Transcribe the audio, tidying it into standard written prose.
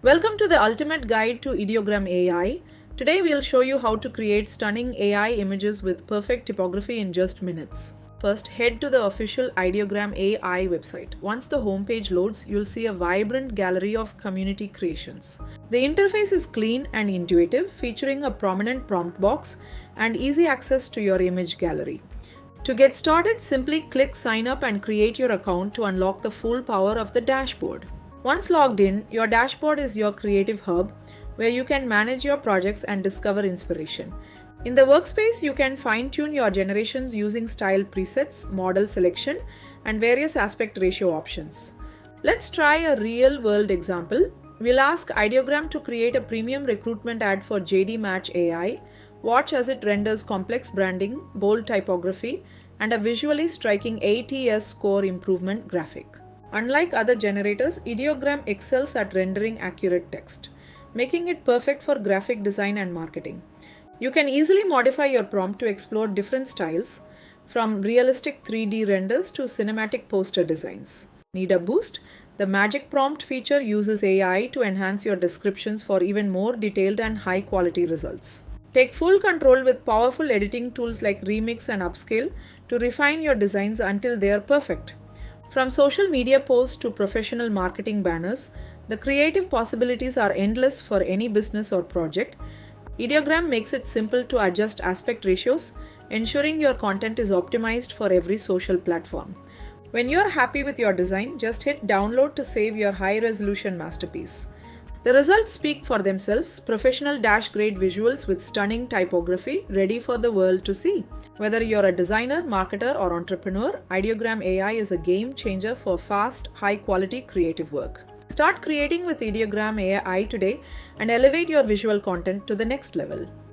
Welcome to the ultimate guide to Ideogram AI. Today we'll show you how to create stunning AI images with perfect typography in just minutes. First, head to the official Ideogram AI website. Once the homepage loads, you'll see a vibrant gallery of community creations. The interface is clean and intuitive, featuring a prominent prompt box and easy access to your image gallery. To get started, simply click Sign Up and create your account to unlock the full power of the dashboard. Once logged in, your dashboard is your creative hub where you can manage your projects and discover inspiration. In the workspace, you can fine-tune your generations using style presets, model selection, and various aspect ratio options. Let's try a real-world example. We'll ask Ideogram to create a premium recruitment ad for JD Match AI. Watch as it renders complex branding, bold typography, and a visually striking ATS score improvement graphic. Unlike other generators, Ideogram excels at rendering accurate text, making it perfect for graphic design and marketing. You can easily modify your prompt to explore different styles, from realistic 3D renders to cinematic poster designs. Need a boost? The Magic Prompt feature uses AI to enhance your descriptions for even more detailed and high-quality results. Take full control with powerful editing tools like Remix and Upscale to refine your designs until they are perfect. From social media posts to professional marketing banners, the creative possibilities are endless for any business or project. Ideogram makes it simple to adjust aspect ratios, ensuring your content is optimized for every social platform. When you're happy with your design, just hit download to save your high-resolution masterpiece. The results speak for themselves: professional dash-grade visuals with stunning typography ready for the world to see. Whether you're a designer, marketer, or entrepreneur, Ideogram AI is a game changer for fast, high-quality creative work. Start creating with Ideogram AI today and elevate your visual content to the next level.